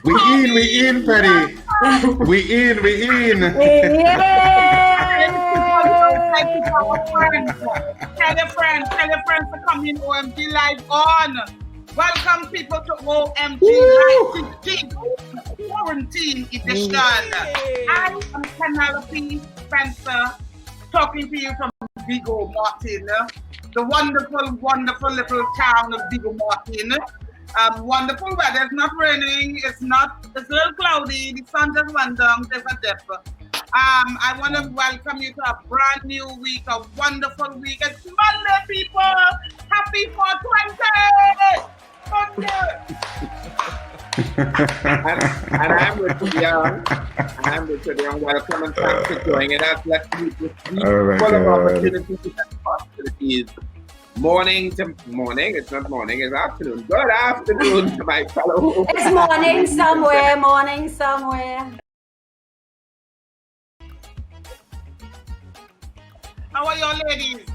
We in, Penny. We in. Tell your friends to come in OMG Live on. Welcome people to OMG Live 15 Quarantine Edition. I am Penelope Spencer, talking to you from Vigo Martin, the wonderful little town of Vigo Martin. Wonderful weather. It's not raining. It's a little cloudy. The sun just went down. There's a dip. I want to welcome you to a brand new week, a wonderful week. It's Monday, people. Happy 420. And I'm Richard Young. Welcome and thanks for joining us. Let's meet this week full of opportunities and possibilities. Morning to morning. It's not morning, it's afternoon. Good afternoon to my fellow. It's morning somewhere. How are you ladies?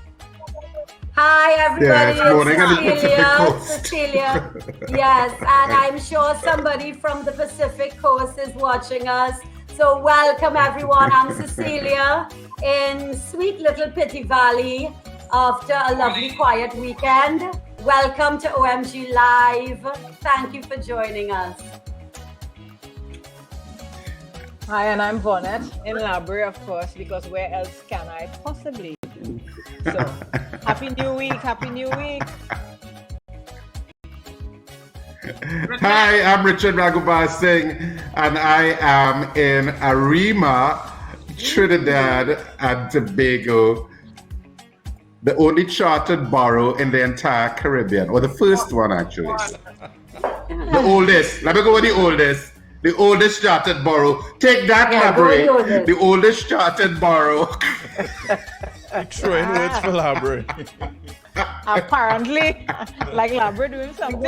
Hi everybody, Yeah, it's Cecilia. Yes, and I'm sure somebody from the Pacific Coast is watching us. So welcome everyone. I'm Cecilia in sweet little Pity Valley after a lovely quiet weekend. Welcome to OMG Live. Thank you for joining us. Hi, and I'm Bonnet in Library, of course, because where else can I possibly be? So, Happy New Week. Hi, I'm Richard Raghubar Singh, and I am in Arima, Trinidad and Tobago, the only chartered borough in the entire Caribbean, or the first one actually. The oldest. Let me go with the oldest. The oldest chartered borough. Take that, Library. The oldest chartered borough. You're throwing words for Library. Apparently, like Library doing something.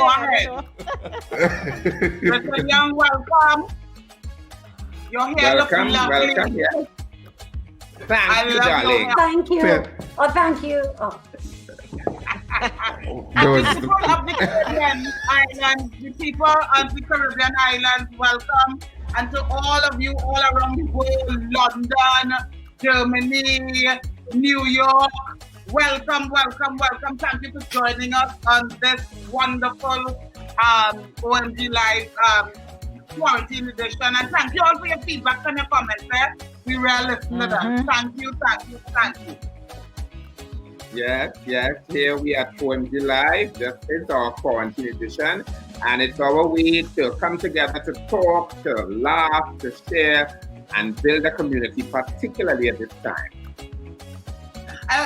Mr. Young, welcome. You're here looking lovely. Welcome, yeah. Thank you, darling. Thank you. Oh, thank you. Oh. The people of the Caribbean islands, the people of the Caribbean islands, welcome. And to all of you all around the world, London, Germany, New York, welcome. Thank you for joining us on this wonderful OMG Live Quarantine Edition. And thank you all for your feedback and your comments there. We really listen to that. Thank you. Yes, here we at OMG Live. This is our quarantine edition, and it's our week to come together to talk, to laugh, to share, and build a community, particularly at this time.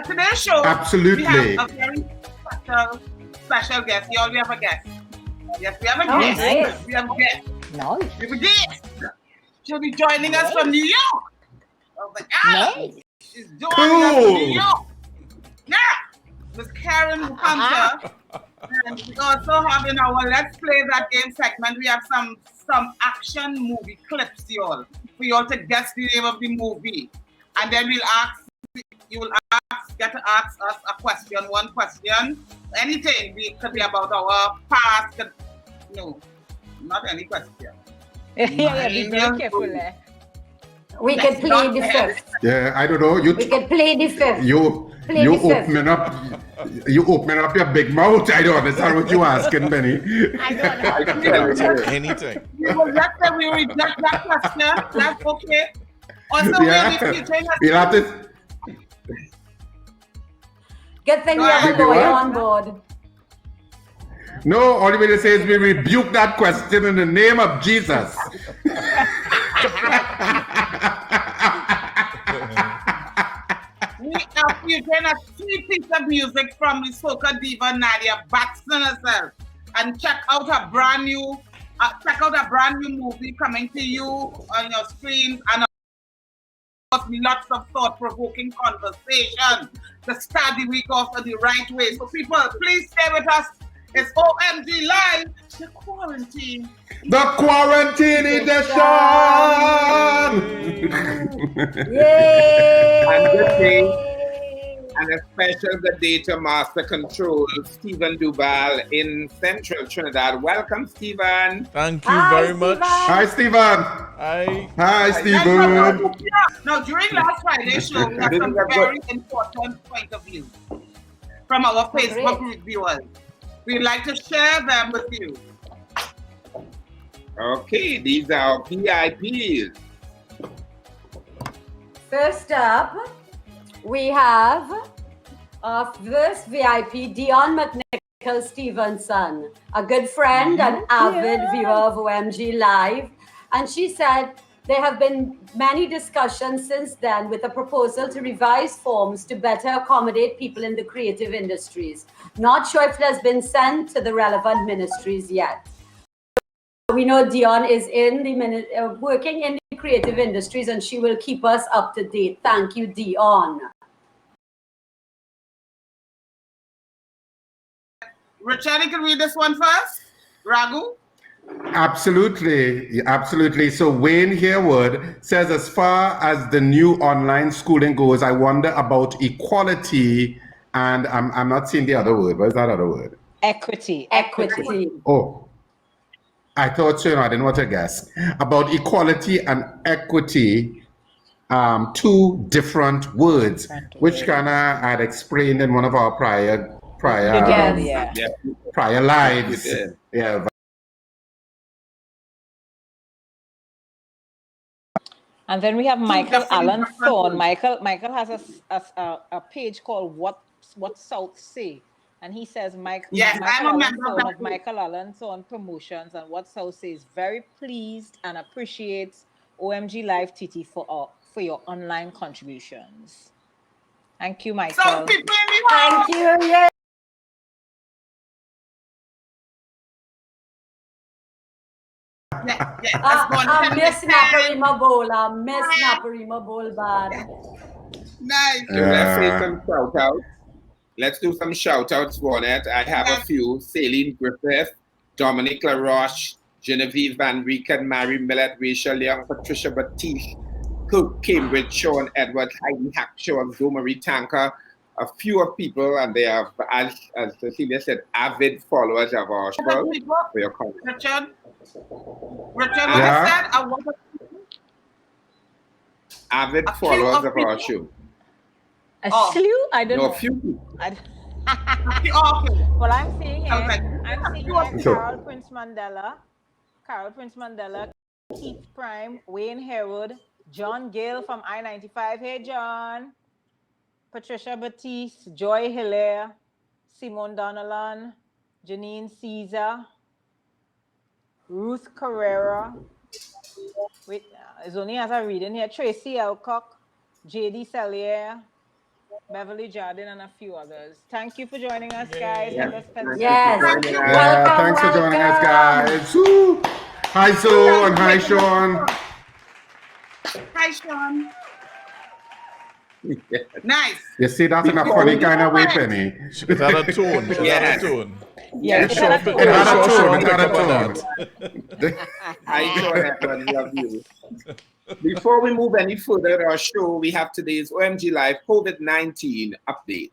Today's show, Absolutely. we have a very special guest. We already have a guest. Yes, we have a guest. Nice. We have a guest. Nice. We have a guest. She'll be joining us from New York. I was like, Nice. she's joining us from New York. Yeah, Miss Karen Hunter. And we also have in our Let's Play That Game segment, we have some action movie clips, y'all, for y'all to guess the name of the movie. And then get to ask us a question, one question, anything. It could be about our past. No, not any question. Yeah, be very careful there. We could plead the fifth. Yeah, I don't know. We could plead the fifth. You opening up your big mouth. I don't understand what you're asking, Benny. I don't know. Anything. We will just say we reject that question. That's okay. Also, We'll have to. Good thing we have a lawyer on board. No, all you will say is we rebuke that question in the name of Jesus. We are featuring a sweet piece of music from the soca diva Nadia Baxton herself, and check out a brand new movie coming to you on your screens, and lots of thought-provoking conversation to start the week off in the right way. So people, please stay with us. It's OMG Live, the quarantine. The quarantine edition! Yay! And a special good day to Master Control, Stephen Duval in Central Trinidad. Welcome, Stephen. Thank you very much. Hi, Stephen. Hi. Hi, Stephen. Now, during last Friday's show, we had some very important point of view from our Facebook viewers. We'd like to share them with you. Okay, these are VIPs. First up, we have our first VIP, Dion McNichol Stevenson, a good friend and avid viewer of OMG Live. And she said there have been many discussions since then with a proposal to revise forms to better accommodate people in the creative industries. Not sure if it has been sent to the relevant ministries yet. We know Dion is in the working in the creative industries, and she will keep us up to date. Thank you, Dion. Richard, you can read this one first. Raghu? Absolutely. So Wayne Harewood says, as far as the new online schooling goes, I wonder about equality, and I'm not seeing the other word. What is that other word? Equity. Oh, I thought so. No, I didn't want to guess. About equality and equity, two different words, which kind of I had explained in one of our prior lives. Yeah. And then we have Michael Allen Thorne. Michael has a page called What South Say. And he says, Michael Allen Thorne Promotions and What South Say is very pleased and appreciates OMG Live TT for your online contributions. Thank you, Michael. Some people in the Thank you. Yeah. Miss Naparima Bowl, bad. Nice. So let's say some shout outs. Let's do some shout outs, Bonnet. I have a few. Celine Griffith, Dominic LaRoche, Genevieve Van Rieken, Mary Millett, Rachel Young, Patricia Batiste, Cook Cambridge, Sean Edwards, Heidi Hackshaw, Marie Tanker, a few of people, and they have, as Cecilia said, avid followers of our show. For your comment. Richard, what I said? I want avid followers of our show. A slew? I don't know. A few people. Well, I'm seeing here, Carol Prince Mandela, Keith Prime, Wayne Harewood, John Gill from I-95. Hey, John. Patricia Batiste, Joy Hilaire, Simone Donalan, Janine Caesar, Ruth Carrera. Wait, it's only as I read in here. Tracy Elcock, J.D. Sellier, Beverly Jardin, and a few others. Thank you for joining us, guys. Thanks for joining us, guys. Woo. Hi, Zoe, and hi, Sean. Hi, Sean. Nice. You see, that's in a funny kind of way, Penny. It had a tone. It had a tone. Yeah, it had a tone. Hi, Sean. Love you. Before we move any further in our show, we have today's OMG Live COVID-19 update.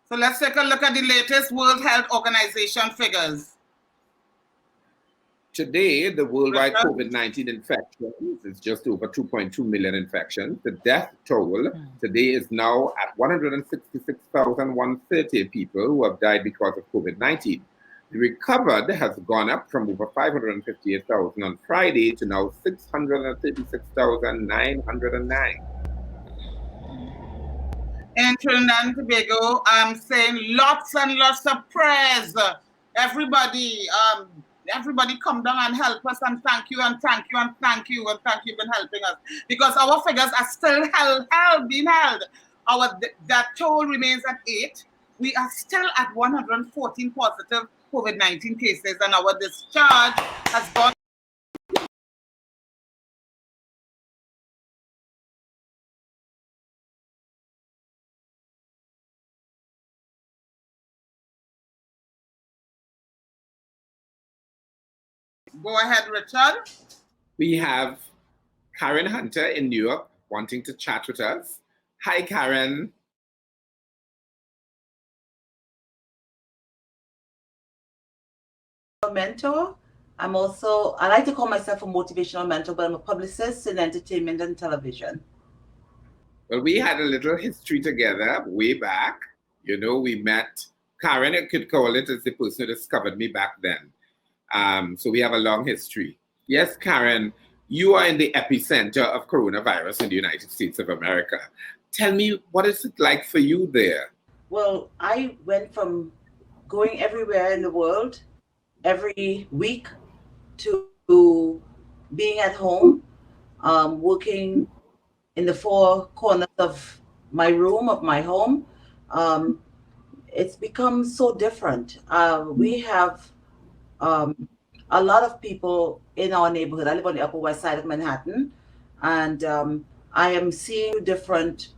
So let's take a look at the latest World Health Organization figures. Today, the worldwide COVID-19 infections is just over 2.2 million infections. The death toll today is now at 166,130 people who have died because of COVID-19. The recovered has gone up from over 558,000 on Friday to now 636,909. In Trinidad and Tobago, I'm saying lots and lots of prayers. Everybody come down and help us, and thank you and thank you and thank you and thank you for helping us, because our figures are still being held. That toll remains at 8. We are still at 114 positive COVID-19 cases, and our discharge has gone Go ahead, Richard. We have Karen Hunter in New York wanting to chat with us. Hi, Karen. Mentor. I like to call myself a motivational mentor, but I'm a publicist in entertainment and television. Well, we had a little history together way back. You know, we met. Karen, I could call it, as the person who discovered me back then. So we have a long history. Yes, Karen, you are in the epicenter of coronavirus in the United States of America. Tell me, what is it like for you there? Well, I went from going everywhere in the world every week to being at home, working in the four corners of my room, of my home. It's become so different. We have a lot of people in our neighborhood. I live on the Upper West Side of Manhattan, and I am seeing different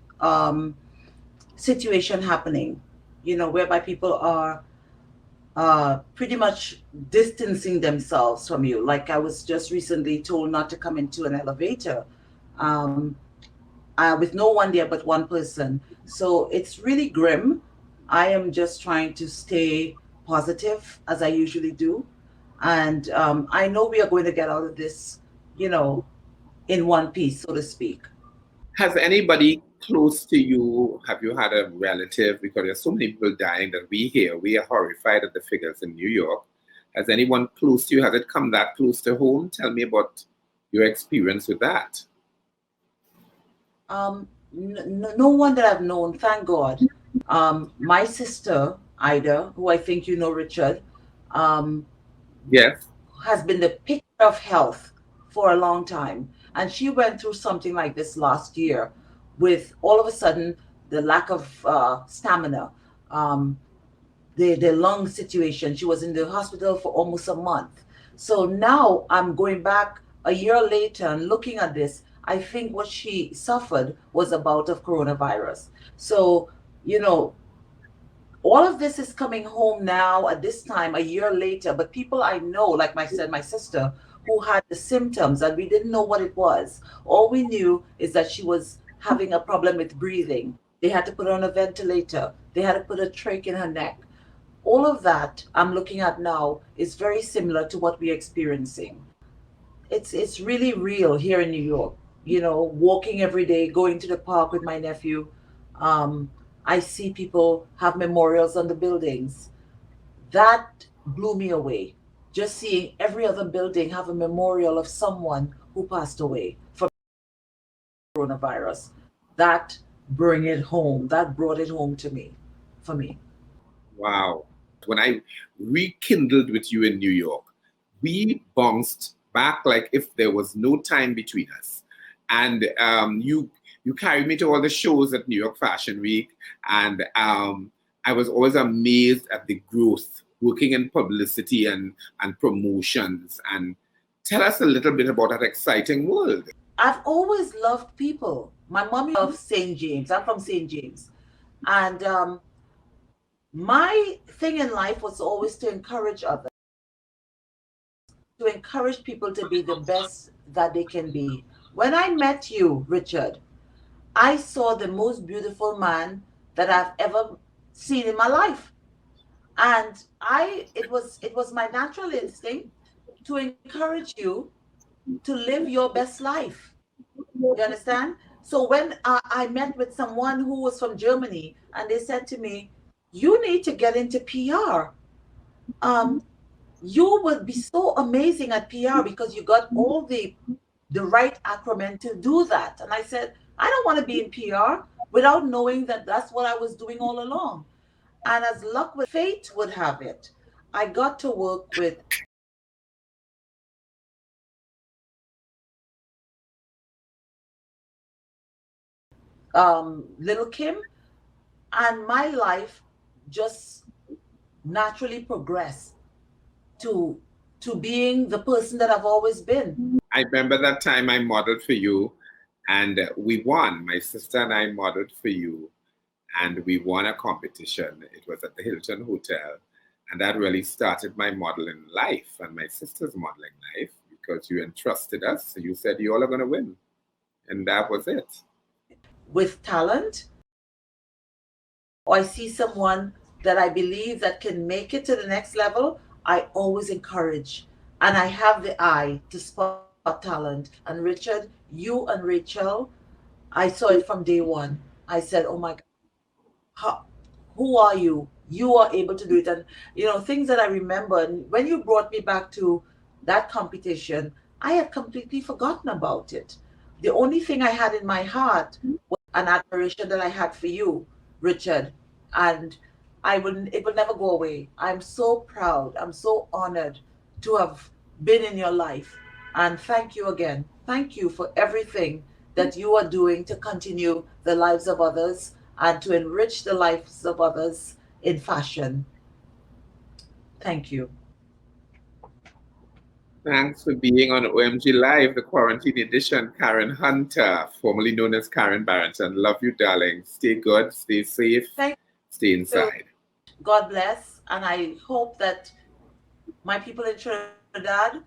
situation happening, you know, whereby people are pretty much distancing themselves from you. Like I was just recently told not to come into an elevator with no one there but one person. So it's really grim. I am just trying to stay positive as I usually do. And I know we are going to get out of this, you know, in one piece, so to speak. Has anybody close to you, have you had a relative, because there's so many people dying that we are horrified at the figures in New York. Has anyone close to you, has it come that close to home? Tell me about your experience with that. No one that I've known, thank God. My sister, Ida, who I think you know, Richard, yes, has been the picture of health for a long time. And she went through something like this last year with all of a sudden the lack of stamina, the lung situation. She was in the hospital for almost a month. So now I'm going back a year later and looking at this. I think what she suffered was a bout of coronavirus. So, you know, all of this is coming home now at this time, a year later. But people I know, like I said, my sister, who had the symptoms and we didn't know what it was. All we knew is that she was having a problem with breathing. They had to put her on a ventilator. They had to put a trach in her neck. All of that I'm looking at now is very similar to what we're experiencing. It's really real here in New York. You know, walking every day, going to the park with my nephew. I see people have memorials on the buildings. That blew me away. Just seeing every other building have a memorial of someone who passed away from coronavirus. That bring it home. That brought it home to me, for me. Wow. When I rekindled with you in New York, we bounced back like if there was no time between us. And you carried me to all the shows at New York Fashion Week. And I was always amazed at the growth working in publicity and promotions. And tell us a little bit about that exciting world. I've always loved people. My mommy loves St. James. I'm from St. James. And my thing in life was always to encourage others, to encourage people to be the best that they can be. When I met you, Richard, I saw the most beautiful man that I've ever seen in my life. And it was my natural instinct to encourage you to live your best life. You understand? So when I met with someone who was from Germany and they said to me, you need to get into PR. You would be so amazing at PR because you got all the right acronym to do that. And I said, I don't want to be in PR without knowing that that's what I was doing all along. And as luck with fate would have it, I got to work with Little Kim, and my life just naturally progressed to being the person that I've always been. I remember that time I modeled for you and we won. My sister and I modeled for you and we won a competition. It was at the Hilton Hotel. And that really started my modeling life and my sister's modeling life, because you entrusted us. So you said you all are going to win. And that was it. With talent, or I see someone that I believe that can make it to the next level, I always encourage. And I have the eye to spot talent. And Richard, you and Rachel, I saw it from day one. I said, oh my God, who are you? You are able to do it. And, you know, things that I remember, and when you brought me back to that competition, I had completely forgotten about it. The only thing I had in my heart was an admiration that I had for you, Richard. And it will never go away. I'm so proud. I'm so honored to have been in your life. And thank you again. Thank you for everything that you are doing to continue the lives of others and to enrich the lives of others in fashion. Thank you. Thanks for being on OMG Live, the quarantine edition. Karen Hunter, formerly known as Karen Barrington. Love you, darling. Stay good, stay safe, stay inside. God bless. And I hope that my people in Trinidad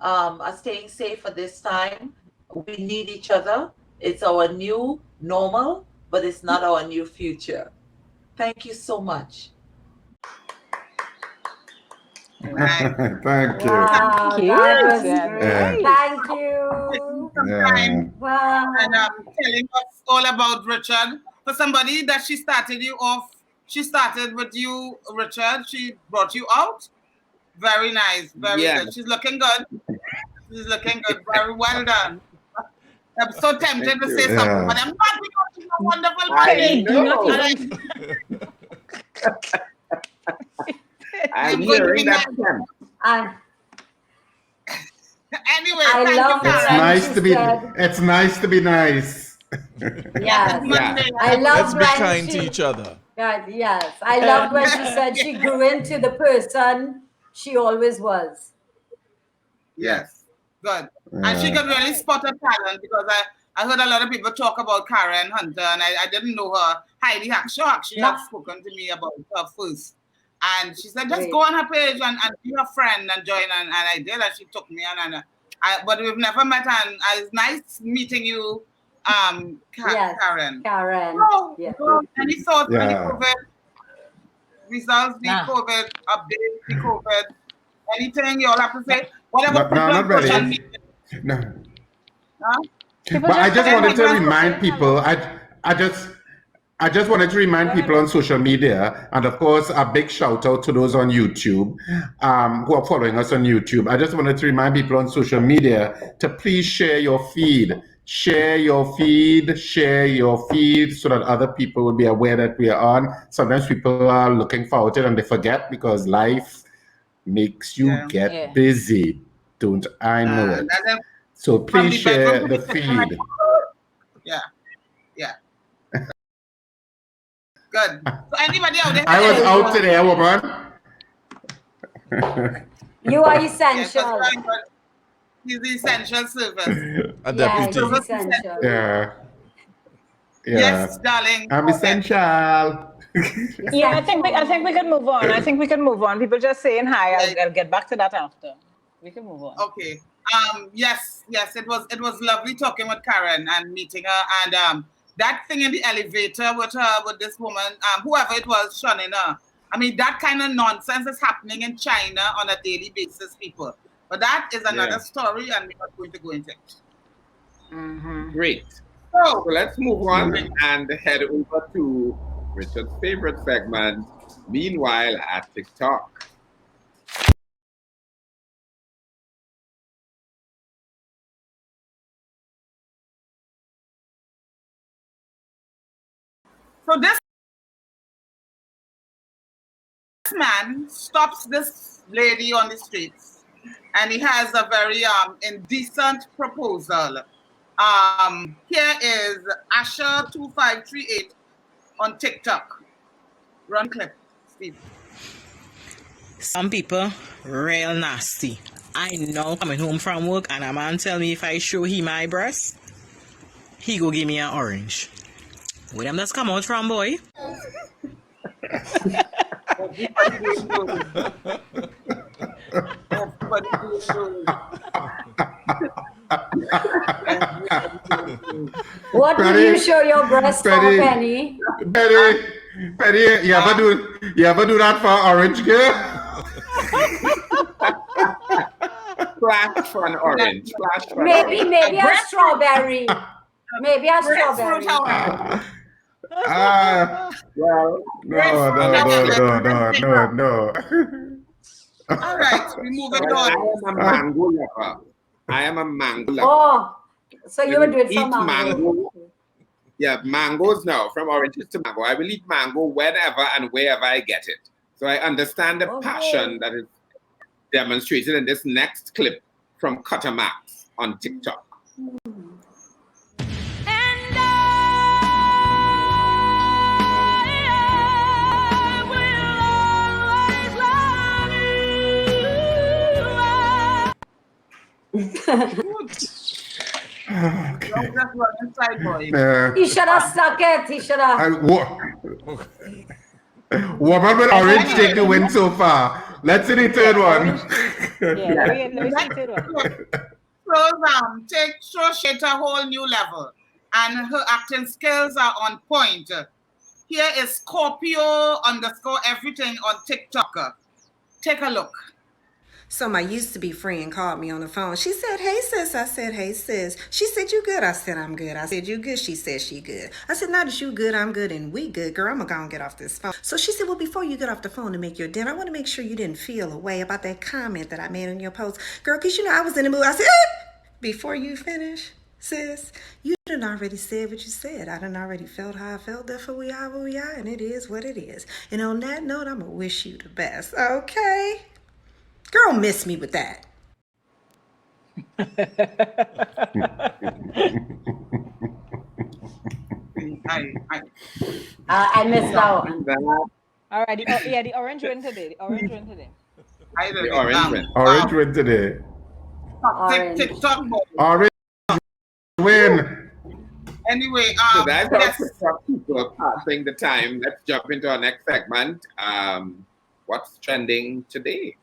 are staying safe at this time. We need each other. It's our new normal, but it's not our new future. Thank you so much. Thank you. Wow, Thank you. that was Yeah. great. Thank you. Yeah. Wow. And telling us all about Richard. For somebody that she started with you, Richard. She brought you out. Very nice, very good. She's looking good. She's looking good. Very well done. I'm so tempted to say something, but I'm not, because she's a wonderful I body. know. Do not even. I'm hearing that. Anyway, I thank love you, it. It's Karen. nice to be. said- It's nice to be nice. Yes. Monday. I Let's loved be when kind she, to each other. God, yes. I loved when she said she grew into the person she always was. Yes, good. And she could really spot a talent, because I heard a lot of people talk about Karen Hunter, and I didn't know her. Heidi Hackshaw actually had spoken to me about her first. And she said, just Great. go on her page and be her friend and join. And I did, and she took me. But we've never met, and it's nice meeting you, Yes, Karen. Karen. No, Yeah. no, any thoughts on the Yeah. COVID results, the Nah. COVID updates, the COVID, anything you all have to say? Whatever No, people not on social really. media. No. Huh? People But I just say wanted to hello. remind people. I just wanted to remind people on social media, and of course, a big shout out to those on YouTube who are following us on YouTube. I just wanted to remind people on social media to please share your feed. Share your feed, so that other people will be aware that we are on. Sometimes people are looking forward to it and they forget, because life makes you get Yeah. busy. Don't I know it? And then So from please the share bedroom to the the kitchen, like, feed. yeah. Good. So anybody out there? I was out today, woman. You are Yes, essential. that's right, but he's the essential service. A Yeah, deputy. he's essential. Yeah. Yes, darling. I'm Go ahead. essential. Yeah, I think we can move on. I think we can move on. People just saying hi. I'll get back to that after. We can move on. Okay. Yes, it was lovely talking with Karen and meeting her, and that thing in the elevator with this woman, whoever it was, shunning her. I mean, that kind of nonsense is happening in China on a daily basis, people. But that is another story, and we're not going to go into it. Mm-hmm. Great. So So let's move on and head over to Richard's favorite segment, Meanwhile at TikTok. So this man stops this lady on the streets, and he has a very indecent proposal. Here is Asher2538 on TikTok. Run clip, Steve. Some people real nasty. I know coming home from work and a man tell me if I show him my breast, he go give me an orange. Where them just come out from, boy? Everybody doing good. Everybody doing good. What will Penny, you show your breast for, Penny. Penny? Penny, you ever do that for Orange Girl? Flash for an orange. Flash for an Maybe orange. a strawberry. Maybe a Grapefruit, strawberry. however. Well, No. All right, we moving well, I on. am a mango lover. I am a mango lover. Oh, so you would do it for Eat mango. Yeah, mangoes now, from oranges to mango. I will eat mango whenever and wherever I get it. So I understand the passion that is demonstrated in this next clip from Cutter Max on TikTok. Don't just run inside, boy. He should have stuck it. He should have. Woman with orange take the win so far. Let's see the third one. Yeah, let me see the third one. Show Shade to a whole new level, and her acting skills are on point. Here is Scorpio_everything on TikTok. Take a look. So my used to be friend called me on the phone. She said, "Hey sis." I said, "Hey sis." She said, "You good?" I said, "I'm good." I said, "You good?" She said, "She good." I said, "Now that you good, I'm good, and we good, girl. I'm gonna go and get off this phone." So she said, "Well, before you get off the phone to make your dinner, I want to make sure you didn't feel a way about that comment that I made on your post, girl, because I was in the mood." I said, "Before you finish, sis, you done already said what you said. I done already felt how I felt. Therefore, we are where we are, and it is what it is. And on that note, I'm gonna wish you the best, okay?" Girl, miss me with that. I missed that one. All right, the orange win today. The orange win today. Orange win today. TikTok. Orange win. Anyway, so that's how TikTok people are passing the time. Let's jump into our next segment. What's trending today?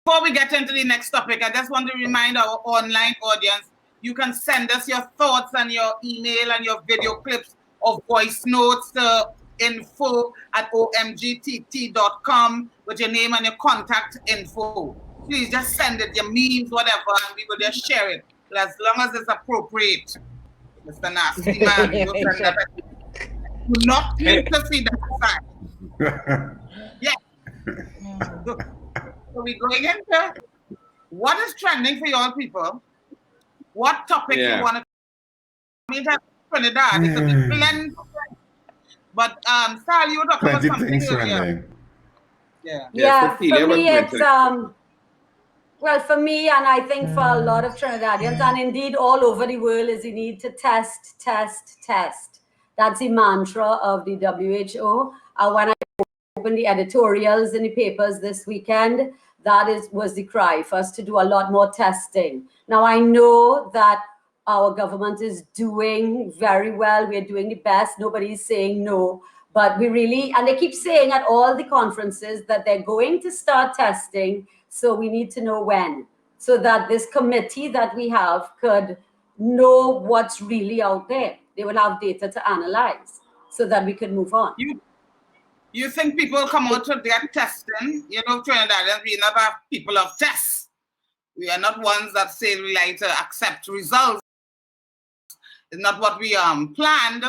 Before we get into the next topic, I just want to remind our online audience, you can send us your thoughts and your email and your video clips or voice notes to info@omgtt.com with your name and your contact info. Please just send it, your memes, whatever, and we will just share it as long as it's appropriate. Mr. Nasty Man, you send that. Do not need to see that side. Yeah. So we're going into what is trending for y'all people. What topic you want to? I mean, Trinidad, it could be plenty. But Sal, you were talking about something earlier. Yeah, for me it's well, for me, and I think for a lot of Trinidadians, and indeed all over the world, is you need to test. That's the mantra of the WHO. When I opened the editorials in the papers this weekend, was the cry for us to do a lot more testing. Now, I know that our government is doing very well. We're doing the best. Nobody's saying no. But we really, and they keep saying at all the conferences that they're going to start testing. So we need to know when, so that this committee that we have could know what's really out there. They will have data to analyze so that we can move on. You think people come out to get testing? You know, Trinidadians, we not have people of tests. We are not ones that say we like to accept results. It's not what we planned.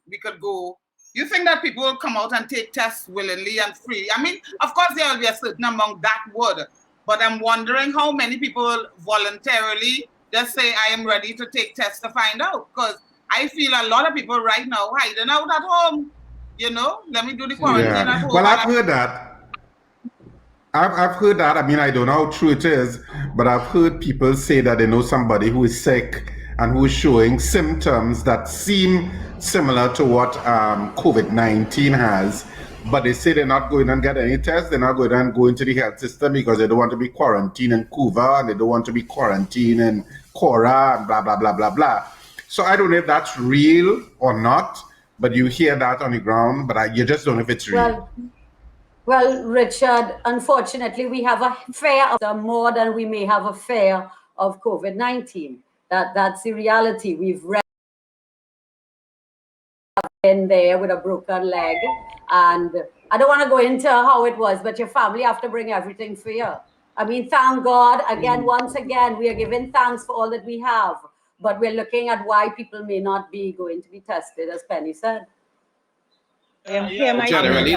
We could go. You think that people will come out and take tests willingly and free? I mean, of course, there will be a certain amount that would, but I'm wondering how many people voluntarily just say, I am ready to take tests to find out. Because I feel a lot of people right now hiding out at home. You know, let me do the quarantine at home. Well, I've heard that. I've heard that. I mean, I don't know how true it is, but I've heard people say that they know somebody who is sick and who is showing symptoms that seem similar to what COVID-19 has, but they say they're not going and get any tests. They're not going and go into the health system because they don't want to be quarantined in Cuba and they don't want to be quarantined in Cora and blah, blah, blah, blah, blah. So I don't know if that's real or not, but you hear that on the ground, but you just don't know if it's real. Well, Richard, unfortunately, we have a fear of more than we may have a fear of COVID-19. That's the reality. We've read in there with a broken leg, and I don't want to go into how it was, but your family have to bring everything for you. I mean, thank God, again, once again, we are giving thanks for all that we have, but we're looking at why people may not be going to be tested, as Penny said. Generally,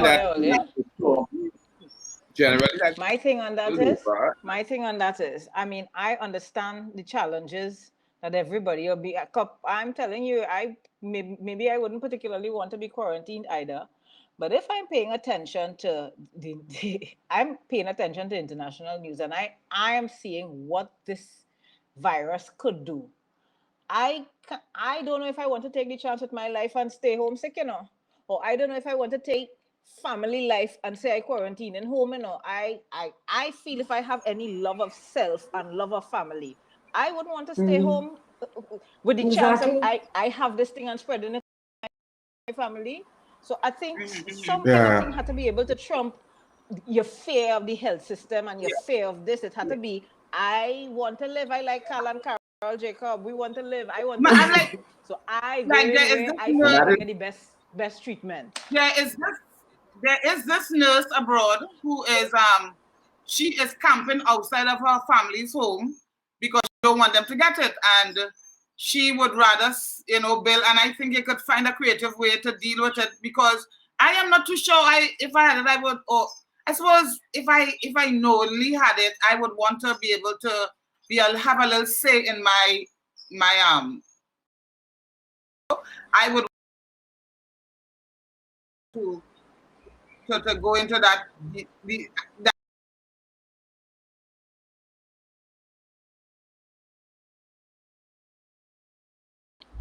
my thing on that is, I mean, I understand the challenges that everybody will be. I'm telling you, maybe I wouldn't particularly want to be quarantined either, but if I'm paying attention to I'm paying attention to international news, and I am seeing what this virus could do. I don't know if I want to take the chance with my life and stay home sick, or I don't know if I want to take family life and say I quarantine in home, I feel if I have any love of self and love of family, I would want to stay home with the chance of I have this thing and spreading it to my family. So I think some kind of thing had to be able to trump your fear of the health system and your fear of this. It had to be, I want to live. I like Carl and Carol Jacob. We want to live. I want to live. So I feel I get the best treatment. There is this nurse abroad who is she is camping outside of her family's home because she don't want them to get it, and she would rather bill, and I think you could find a creative way to deal with it, because I am not too sure if I had it I would, or I suppose if I knowingly had it, I would want to be able to have a little say in my I would to go into that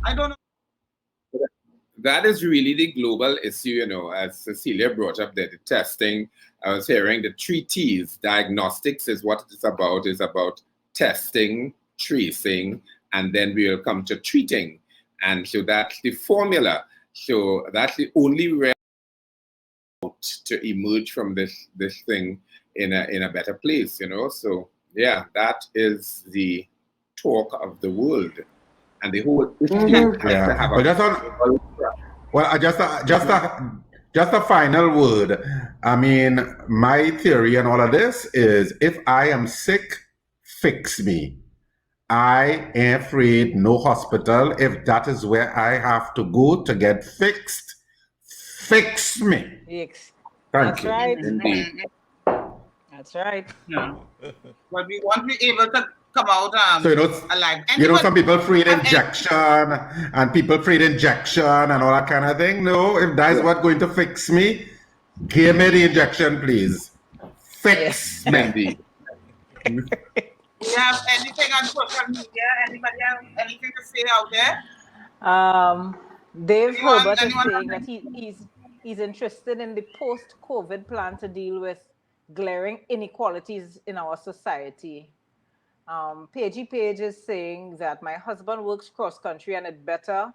I don't know. That is really the global issue, as Cecilia brought up there, the testing. I was hearing the 3 T's. Diagnostics is what it's about testing, tracing, and then we will come to treating. And so that's the formula. So that's the only way to emerge from this thing in a better place, So yeah, that is the talk of the world. And the whole just a final word. I mean, my theory and all of this is, if I am sick, fix me. I ain't afraid no hospital. If that is where I have to go to get fixed, fix me. Thank you. Right. That's right. Yeah. But we want to be able to come out so alive. Some people afraid injection and people afraid injection and all that kind of thing. No, if that's what's going to fix me, give me the injection, please. Fix me. You have anything on social media? Anybody have anything to say out there? Dave Herbert is saying that he's interested in the post-COVID plan to deal with glaring inequalities in our society. Pagey Page is saying that my husband works cross-country and it better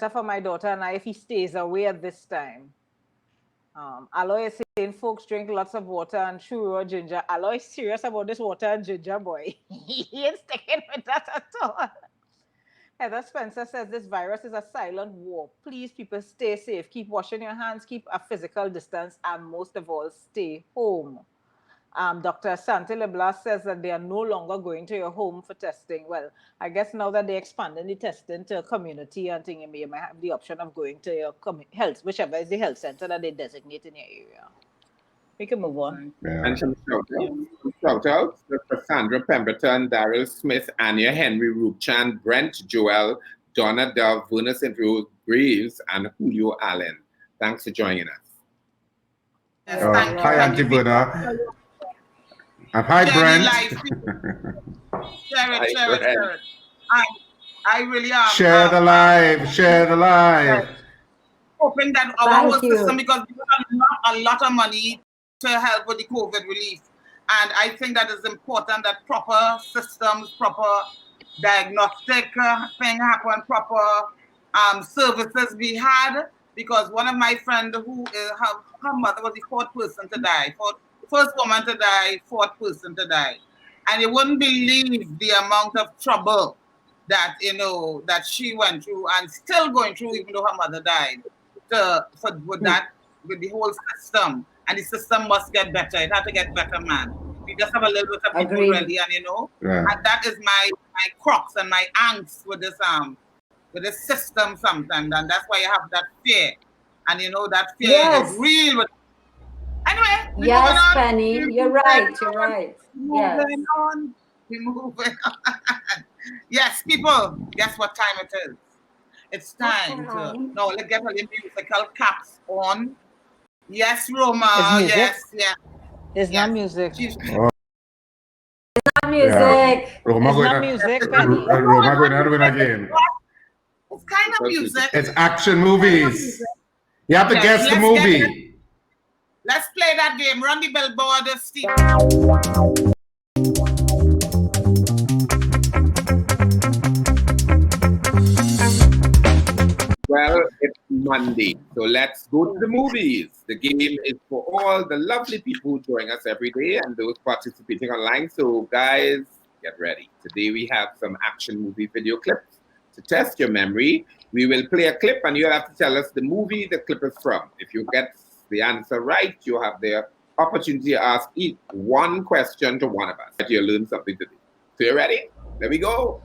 for my daughter and I if he stays away at this time. Aloy is saying folks drink lots of water and churro or ginger. Aloy is serious about this water and ginger, boy. He ain't sticking with that at all. Heather Spencer says this virus is a silent war. Please, people, stay safe. Keep washing your hands, keep a physical distance, and most of all, stay home. Dr. Santi Leblas says that they are no longer going to your home for testing. Well, I guess now that they're expanding the testing to a community and thing, you might have the option of going to your health, whichever is the health center that they designate in your area. We can move on. Yeah. And some shout-outs for Sandra Pemberton, Daryl Smith, Anya Henry, Rupchan, Brent Joel, Donna Dove, Verna St. Rose Graves, and Julio Allen. Thanks for joining us. Yes, hi, Auntie Verna. And hi, Brent. Share it. I really am. Share the live. Hoping that our whole system, because we are not a lot of money to help with the COVID relief. And I think that it's important that proper systems, proper diagnostic thing happen, proper services be had. Because one of my friends who her mother was the fourth person to die, first woman to die, fourth person to die. And you wouldn't believe the amount of trouble that, you know, that she went through and still going through, even though her mother died, with the whole system. And the system must get better. It had to get better, man. We just have a little bit of people ready, and you know, and that is my crux and my angst with this system sometimes, and that's why you have that fear. And you know, that fear is real. Anyway, yes, Penny, you're right. Moving on. Yes, people, guess what time it is? It's time to let's get all the musical caps on. Yes, Roma. Yes. It's not music. It's not music. Yeah. Roma it's not music, Penny. Roma going to win again. It's kind of music. It's action movies. You have to guess the movie. Let's play that game. Run the billboard, Steve. Well, it's Monday, so let's go to the movies. The game is for all the lovely people who join us every day and those participating online. So, guys, get ready. Today we have some action movie video clips to test your memory. We will play a clip and you'll have to tell us the movie the clip is from. If you get the answer right, you have the opportunity to ask each one question to one of us. But you'll learn something today. So, you ready? There we go.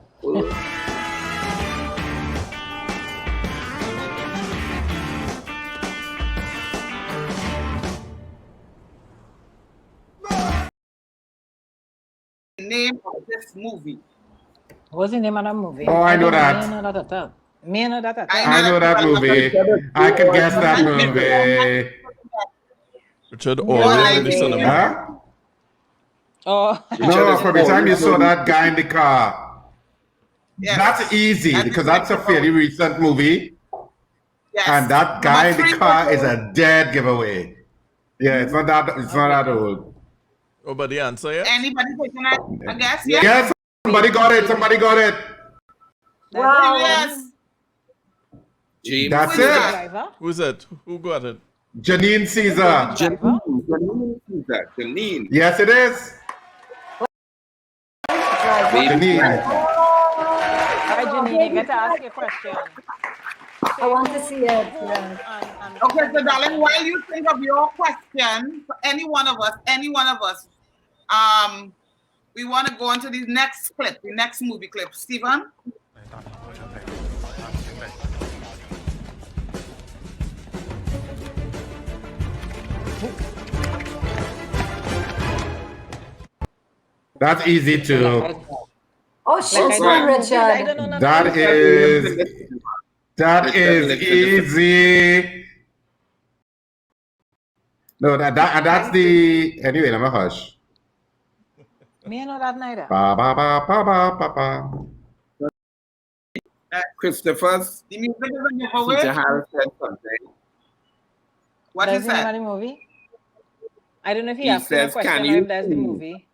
Name of this movie. What's the name of that movie? Oh, I know that. I know that. I know that movie. I can guess that movie. Richard Orwell in the cinema. Huh? Oh. No, from the time you saw that guy in the car. Yes. That's easy because that's a fairly recent movie. Yes. And that guy in the car is a dead giveaway. Yeah, it's not that old. Oh, but the answer, yeah? Anybody taking a guess? Yes, somebody got it. Wow. Yes. James. That's it. Who's it? Who got it? Janine Caesar. Janine. Yes, it is. Janine. All right, Janine, you get to ask your question. I want to see it. Yeah. Okay, so darling, while you think of your question for any one of us, we want to go on to the next clip, the next movie clip. Stephen? That's easy too. Oh, shoot, Richard. That is easy. No, that's the anyway. I'm a hush. Me know that neither. Ba ba ba ba ba ba ba. Christopher's. The music is a giveaway. Teacher Harris said something. What is that? The movie? I don't know if he asked a question or if that's the movie.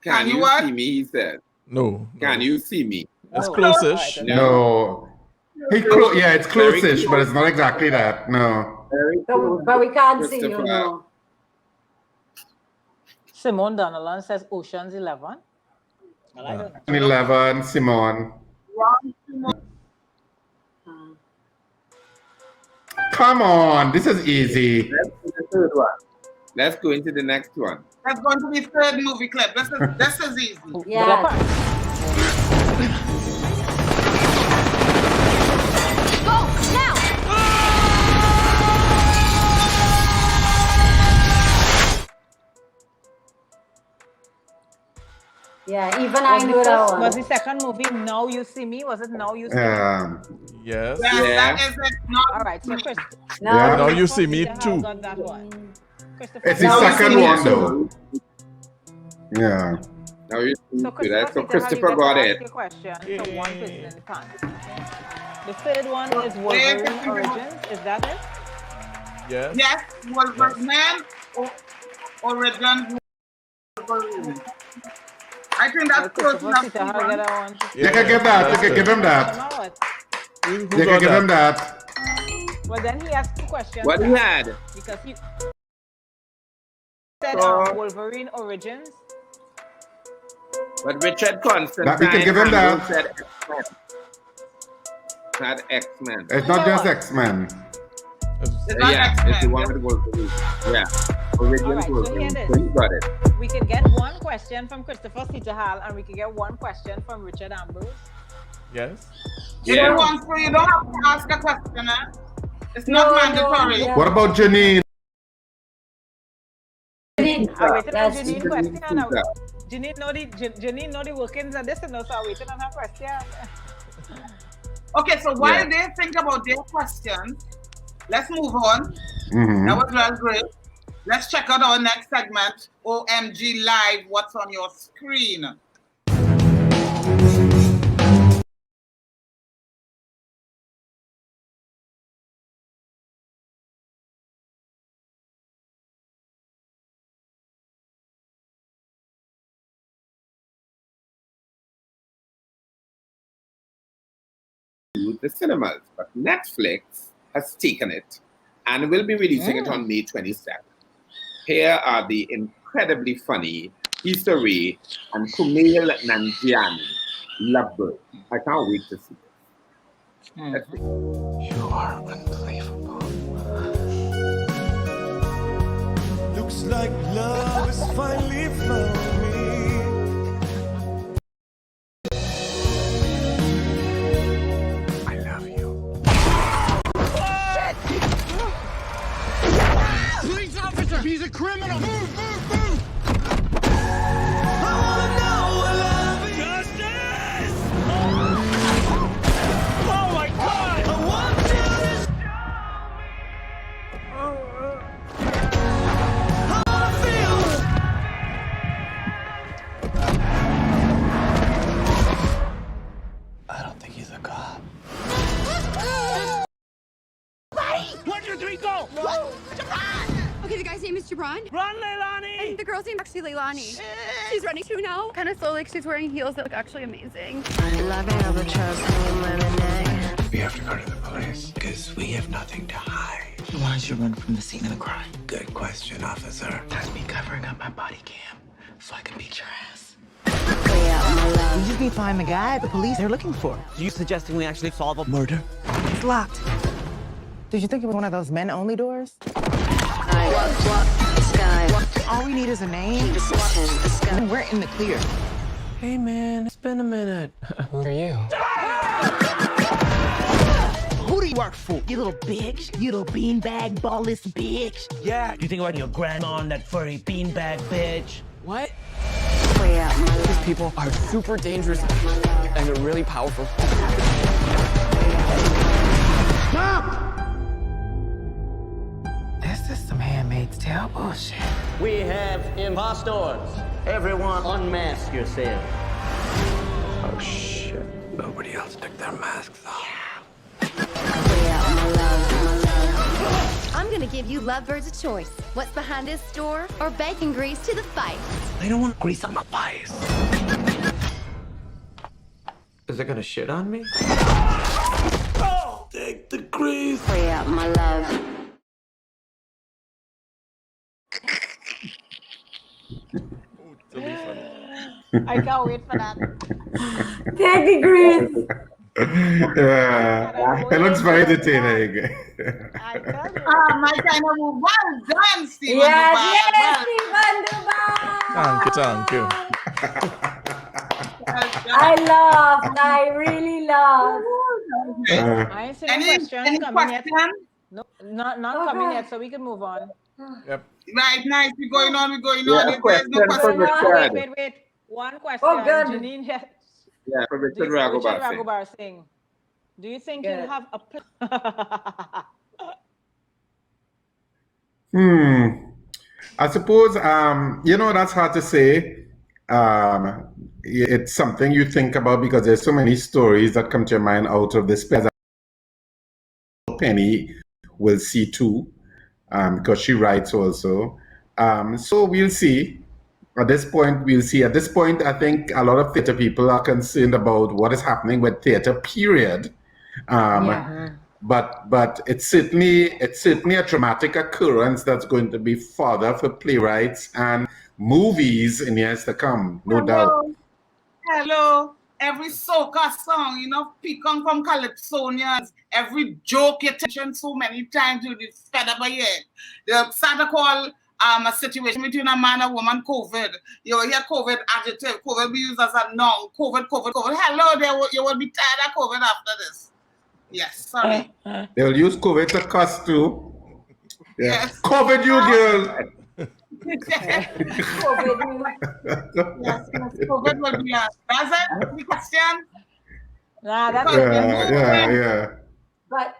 Can you see me? He said. No. Can you see me? It's close-ish. No. It's close-ish, but it's not exactly that. No. But we can't see you. No. Simone Donovan says Ocean's 11. Well, I don't know. 11, Simone. Come on, this is easy. Let's do the third one. Let's go into the next one. Let's go into the third movie clip. This is easy. Yeah. Go now. Yeah, even I knew that one. Was the second movie Now You See Me? Was it Now You See Me? Yes. That is it. All right, so Chris. Now You See Me too. Got that one. It's the second one though. Yeah. Now you see So Christopher got it. Your question, so one person can't. The third one is Wolverine Origins. Is that it? Yes. Yes, Wolverine or Origin Wolverine. I think that's close enough. You can give that. You can give him that. You can give him that. Well, then he has 2 questions. What he had? Because he said Wolverine Origins. But Richard Constantine That we can give him that. said X-Men. Not X-Men. It's not just X-Men. It's the one with Wolverine. Yeah. Origins Wolverine. So he got it. We can get 1 question from Christopher Sitahal and we can get 1 question from Richard Ambrose. Yes. You don't want to, you don't have to ask a question, eh? It's not mandatory. What about Janine? I waited on Janine question. Janine know the workings of this, and so I waited on her question. Okay, so while they think about their questions, let's move on. Mm-hmm. That was well great. Let's check out our next segment, OMG Live, what's on your screen? The cinemas, but Netflix has taken it and will be releasing it on May 27th. Here are the incredibly funny Issa Rae and Kumail Nanjiani Lovebird. I can't wait to see this. Let's see. You are unbelievable. Looks like love is finally found me. I love you. Shit! Police officer! He's a criminal! Move! I wanna know what love is. Justice! Oh my God! I want you to show me. How I feel. I don't think he's a cop. Where'd your 3 go? No. Okay, the guy's name is Jabron. Run, Leilani! And the girl's name is actually Leilani. She's running too now. Kind of slow, like she's wearing heels that look actually amazing. We have to go to the police because we have nothing to hide. Why did you run from the scene of the crime? Good question, officer. That's me covering up my body cam so I can beat your ass. We just need to find the guy the police are looking for. Are you suggesting we actually solve a murder? It's locked. Did you think it was one of those men-only doors? All we need is a name. And we're in the clear. Hey man, it's been a minute. Who are you? Who do you work for? You little bitch. You little beanbag, ballless bitch. Yeah, you think about your grandma and that furry beanbag bitch? What? These people are super dangerous and they're really powerful. Stop! This is some Handmaid's Tale bullshit. We have impostors. Everyone unmask yourself. Oh shit. Nobody else took their masks off. I'm gonna give you lovebirds a choice. What's behind this door or bacon grease to the fight? I don't want grease on my face. Is it gonna shit on me? Oh, take the grease. Pray out, my love. I can't wait for that. Take grease. Yeah, it looks very entertaining. My kind of move. Well done, Stephen. Yes, Stephen Dubai. Thank you. I laughed. I really laughed. I ain't seen any questions coming yet. No, not coming yet, so we can move on. Yep. Right, nice. We're going on. Yeah, There's no question. Wait. One question. Oh, good. Janine, Yeah, for Richard Richard Raghubar. Raghubar Singh. Do you think you'll have a I suppose, that's hard to say. It's something you think about because there's so many stories that come to your mind out of this. Penny will see too. because she writes also. So we'll see. At this point, we'll see. At this point, I think a lot of theater people are concerned about what is happening with theater, period. But it's certainly a traumatic occurrence that's going to be fodder for playwrights and movies in years to come, no doubt. Hello. Every soca song, you know, Pecan from Calypsonians, every joke you mentioned so many times, you'll be fed up by it. The Santa call a situation between a man and woman, COVID. You will hear COVID adjective, COVID be used as a noun, COVID. Hello, you will be tired of COVID after this. Yes, sorry. They'll use COVID to cuss too. Yeah. Yes. COVID, you girl. Yes, COVID will be a. That's it? The question? Nah, that's yeah. But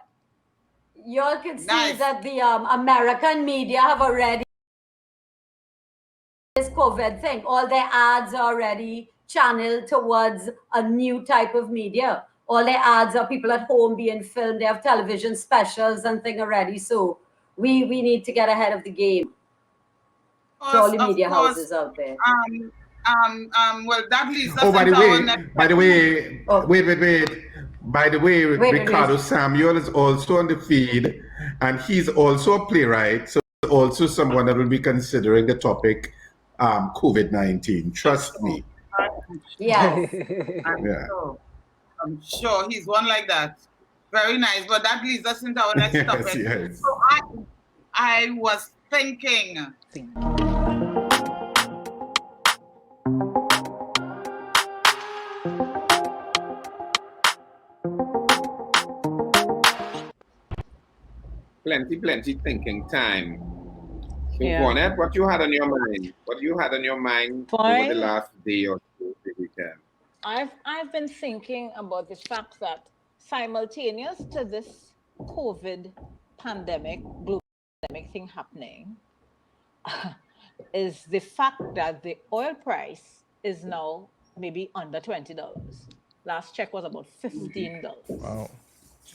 you all can see that the American media have already this COVID thing. All their ads are already channeled towards a new type of media. All their ads are people at home being filmed. They have television specials and thing already. So we need to get ahead of the game. To all the media houses out there. Well, that leads us Oh, by the way, Oh. wait. By the way, Ricardo Samuel is also on the feed, and he's also a playwright, so also someone that will be considering the topic COVID-19. Trust me. Yes. I'm sure he's one like that. Very nice. But that leads us into our next topic. Yes. So I was thinking. Plenty thinking time. So, Yeah. Bonnet, what you had on your mind? What you had on your mind over the last day or two, the weekend? I've been thinking about the fact that simultaneous to this COVID pandemic, global pandemic thing happening, is the fact that the oil price is now maybe under $20. Last check was about $15. Wow.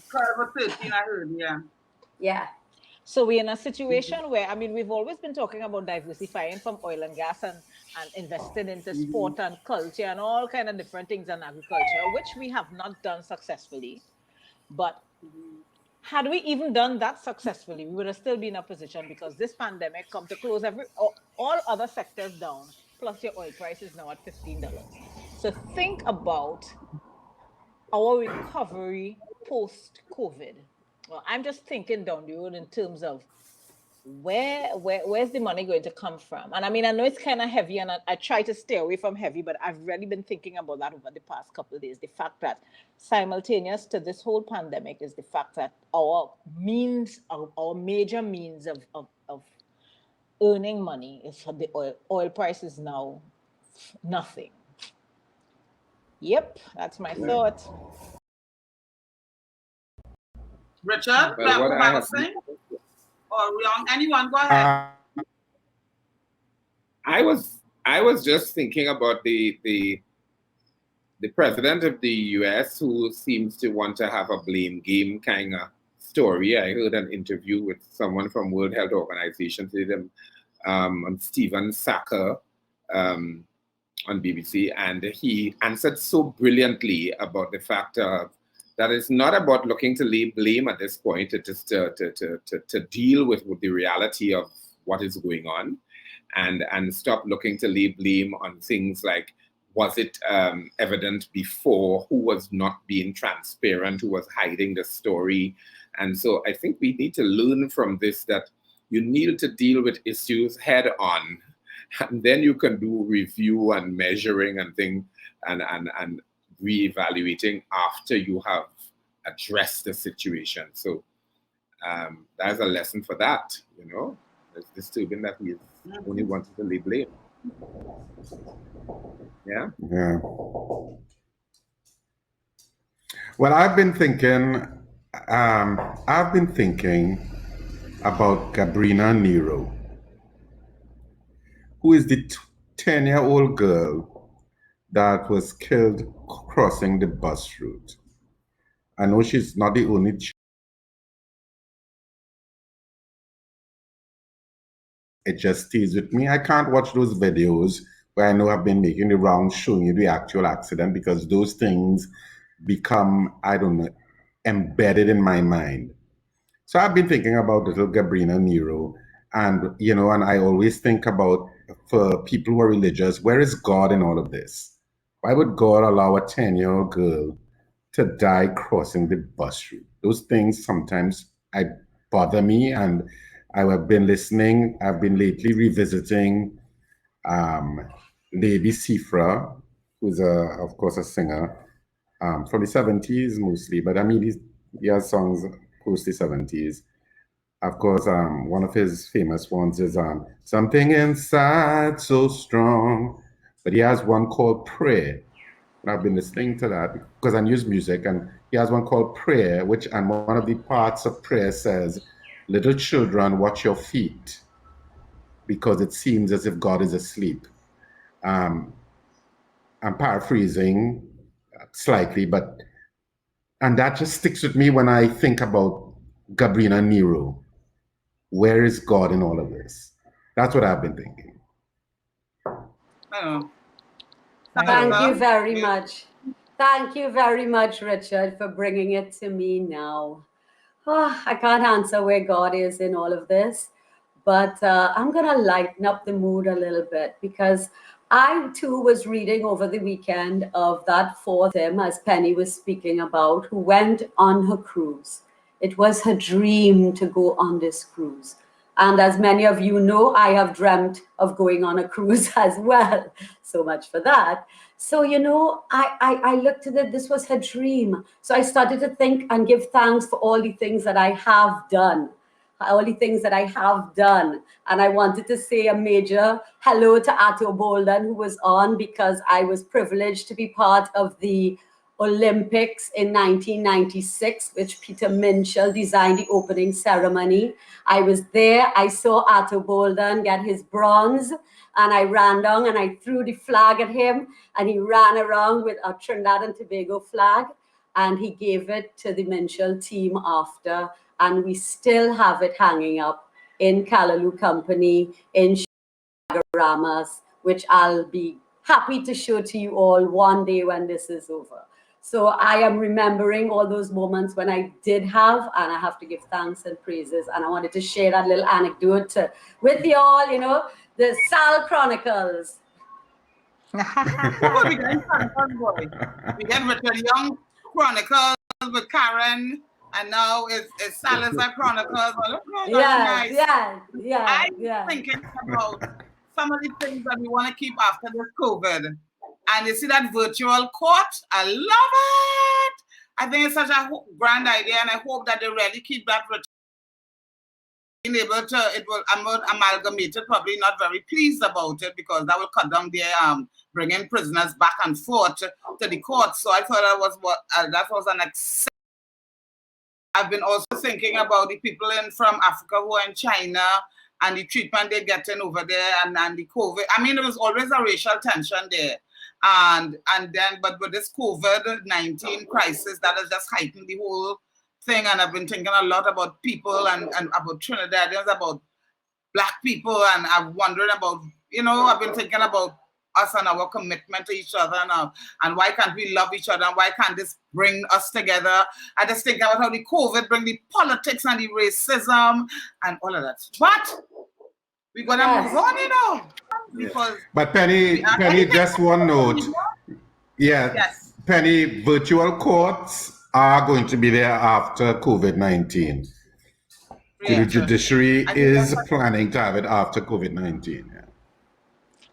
12 or 13, I heard, yeah. Yeah. So we're in a situation where, I mean, we've always been talking about diversifying from oil and gas and investing into sport and culture and all kind of different things in agriculture, which we have not done successfully. But had we even done that successfully, we would have still been in a position because this pandemic come to close all other sectors down, plus your oil price is now at $15. So think about our recovery post-COVID. Well, I'm just thinking down the road in terms of where's the money going to come from? And I mean, I know it's kind of heavy and I try to stay away from heavy, but I've really been thinking about that over the past couple of days. The fact that simultaneous to this whole pandemic is the fact that our major means of earning money is for the oil price is now nothing. Yep, that's my thought. Richard, do you have what saying? Or Young? Anyone, go ahead. I was just thinking about the president of the US who seems to want to have a blame game kind of story. I heard an interview with someone from World Health Organization, Stephen Sacker, on BBC, and he answered so brilliantly about the fact that it's not about looking to lay blame at this point. It is to deal with the reality of what is going on, and stop looking to lay blame on things like, was it evident before, who was not being transparent, who was hiding the story. And so I think we need to learn from this that you need to deal with issues head on, and then you can do review and measuring and things and reevaluating after you have addressed the situation. So that's a lesson for that, you know. It's disturbing that he only wanted to lay blame. Yeah. Well, I've been thinking about Gabrina Nero, who is the 10-year-old girl that was killed crossing the bus route. I know she's not the only it just stays with me. I can't watch those videos where I know I've been making the rounds showing you the actual accident, because those things become, I don't know, embedded in my mind. So I've been thinking about little Gabrina Nero, and and I always think about, for people who are religious, where is God in all of this? Why would God allow a 10-year-old girl to die crossing the bus route? Those things sometimes bother me, and I've been lately revisiting Lady Sifra, who's of course a singer from the 70s mostly, but I mean he has songs post the 70s. Of course, one of his famous ones is Something Inside So Strong, but he has one called Prayer. And I've been listening to that because I use music, and he has one called Prayer, and one of the parts of Prayer says, "Little children, watch your feet, because it seems as if God is asleep." I'm paraphrasing slightly, and that just sticks with me when I think about Gabrina Nero. Where is God in all of this? That's what I've been thinking. Thank you very much. Thank you very much, Richard, for bringing it to me now. I can't answer where God is in all of this, but I'm going to lighten up the mood a little bit, because I too was reading over the weekend of that fourth hymn, as Penny was speaking about, who went on her cruise. It was her dream to go on this cruise. And as many of you know, I have dreamt of going on a cruise as well. So much for that. So, I looked at it, this was her dream. So I started to think and give thanks for all the things that I have done. And I wanted to say a major hello to Atto Bolden, who was on, because I was privileged to be part of the Olympics in 1996, which Peter Minshall designed the opening ceremony. I was there. I saw Atto Bolden get his bronze, and I ran down and I threw the flag at him, and he ran around with a Trinidad and Tobago flag, and he gave it to the Minshall team after, and we still have it hanging up in Callaloo Company in Shagaramas, which I'll be happy to show to you all one day when this is over. So I am remembering all those moments when I did have, and I have to give thanks and praises. And I wanted to share that little anecdote with you all, the Sal Chronicles. We get Richard Young Chronicles with Karen, and now it's Salazar Chronicles. I'm thinking about some of the things that we want to keep after this COVID. And you see that virtual court? I love it. I think it's such a grand idea, and I hope that they really keep that being able to. It will amalgamated. Probably not very pleased about it, because that will cut down their bringing prisoners back and forth to the court. So I thought that was an exception. I've been also thinking about the people from Africa who are in China, and the treatment they're getting over there, and the COVID. I mean, there was always a racial tension there. And then, but with this COVID-19 crisis, that has just heightened the whole thing. And I've been thinking a lot about people and about Trinidadians, about Black people, and I'm wondering about, I've been thinking about us and our commitment to each other now, and why can't we love each other, and why can't this bring us together? I just think about how the COVID bring the politics and the racism and all of that. But we're gonna move on, because. But Penny, just one note. Yes. Penny, virtual courts are going to be there after COVID-19. The judiciary is planning to have it after COVID-19. Yeah.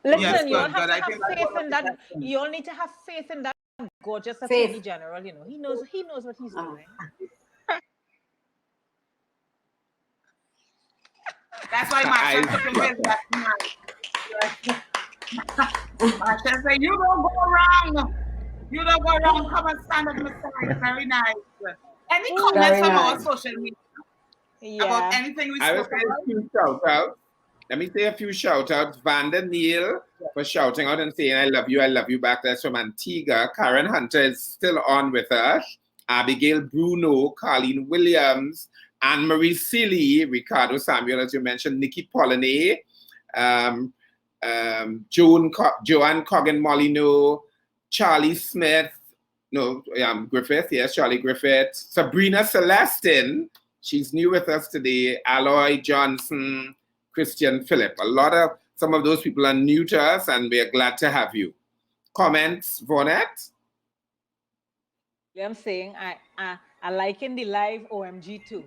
Listen, you all have to have faith in that. You all need to have faith in that gorgeous Attorney General. He knows what he's doing. That's why Marshall took him his last night. Marshall said, "You don't go wrong. You don't go wrong. Come and stand at my side." Very nice. Any comments from our social media about anything we spoke about? Let me say a few shout outs. Vanda Neal for shouting out and saying, I love you back. That's from Antigua. Karen Hunter is still on with us. Abigail Bruno, Carlene Williams, Anne-Marie Silly, Ricardo Samuel, as you mentioned, Nikki Pollinae, Joanne Coggin Molyneux, Charlie Smith, Griffith, yes, Charlie Griffith, Sabrina Celestin, she's new with us today, Aloy Johnson, Christian Phillip. Some of those people are new to us, and we are glad to have you. Comments, Vonette? I'm saying I liken the live OMG too.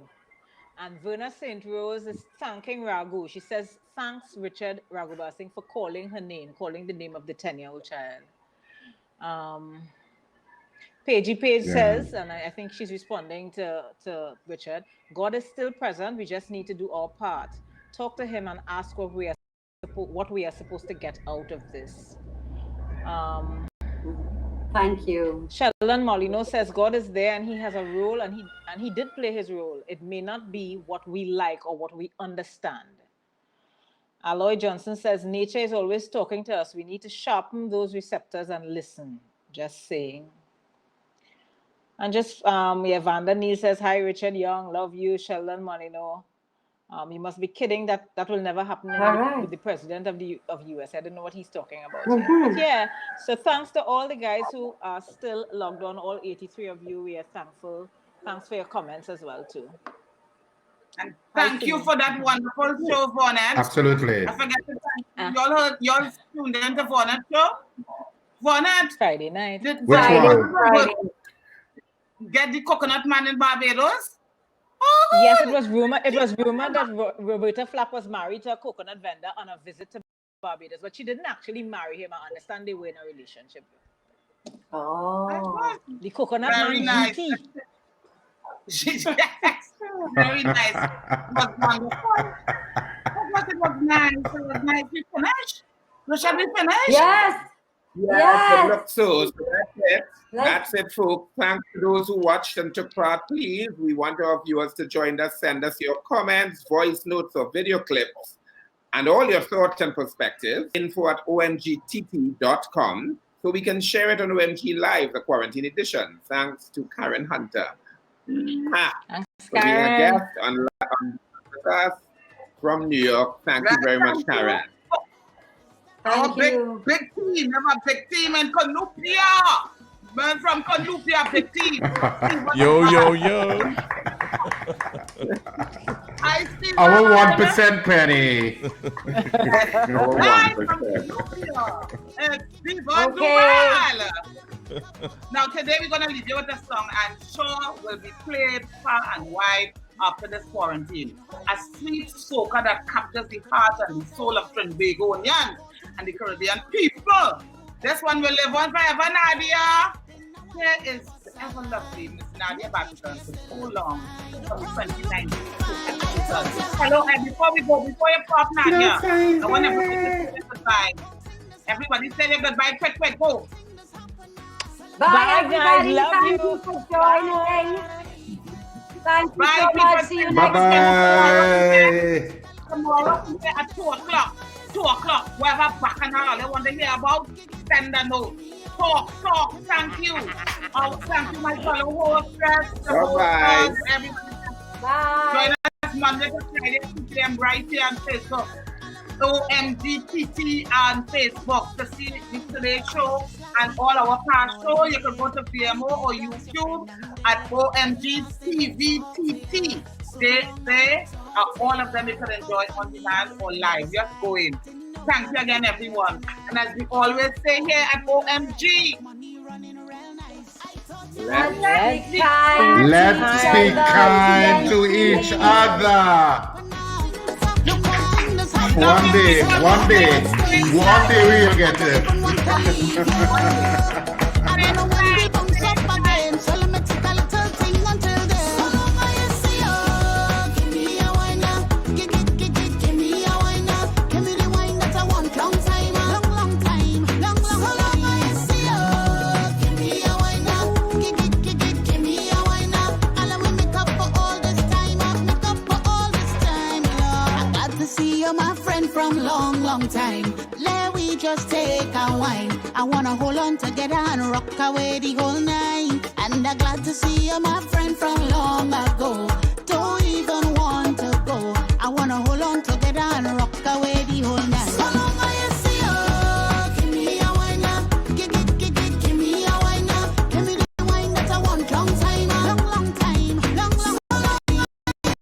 And Verna St. Rose is thanking Raghu. She says, thanks Richard Raghubasing for calling the name of the 10-year-old child. Page says, and I think she's responding to Richard, God is still present. We just need to do our part. Talk to him and ask what we are supposed to get out of this. Thank you. Sheldon Molyneux says God is there and he has a role, and he did play his role. It may not be what we like or what we understand. Aloy Johnson says nature is always talking to us. We need to sharpen those receptors and listen. Just saying. And Vanda Neal says, hi Richard Young, love you. Sheldon Molyneux. You must be kidding. That will never happen with the president of US. I don't know what he's talking about. But yeah, so thanks to all the guys who are still logged on, all 83 of you. We are thankful. Thanks for your comments as well too. And thank you for that wonderful show, Vonette. Absolutely. I forget to thank you. Y'all tuned in to Vonette show? Vonette. Friday night. Which one? Friday. Get the coconut man in Barbados? Yes, it was rumored that Roberta Flack was married to a coconut vendor on a visit to Barbados, but she didn't actually marry him. I understand they were in a relationship. Oh. The coconut Very man nice. GT. Very nice. It was wonderful. It was nice. It was nice. We finished? Shall we finish? Yes. Yeah, look, so that's it. That's it, folks. Thanks to those who watched and took part. Please, we want our viewers to join us. Send us your comments, voice notes, or video clips, and all your thoughts and perspectives. info@omgtt.com, so we can share it on OMG Live, the quarantine edition. Thanks to Karen Hunter. Thanks, for being a Karen. guest on with us from New York. Thank you very much, Karen. Our big team, have a big team in Columbia. Man from Columbia, big team. Yo. I see Our 1% penny. Live from Columbia. Now today we're gonna leave you with a song I'm sure will be played far and wide after this quarantine. A sweet soca that captures the heart and the soul of Trinbagonians and the Caribbean people. This one will live on forever, Nadia. Here is the ever lovely Miss Nadia Baxter for so long, from 2019. Hello, and before you pop, Nadia, I want everybody to say goodbye. Everybody say their goodbye, quick, go. Bye, everybody. Love Thank you. you for joining. Thank you Bye, so much. See you next time. Bye-bye. Tomorrow at 2 o'clock. 2 o'clock. Whoever back and all they want to hear about, send a note. Talk. Thank you. Thank you, my fellow hostess. Bye-bye. Everybody. Bye. Join us Monday to Friday, 2 p.m. right here on Facebook. OMGTT on Facebook to see today's show and all our past show. You can go to VMO or YouTube at OMGTVTT. They all of them you can enjoy on demand or live. Just go in. Thank you again, everyone. And as we always say here at OMG, Let's be kind. Let's be kind to each other. One day we'll get it. From long time. Let we just take a wine. I wanna hold on together and rock away the whole night. And I'm glad to see you, my friend from long ago.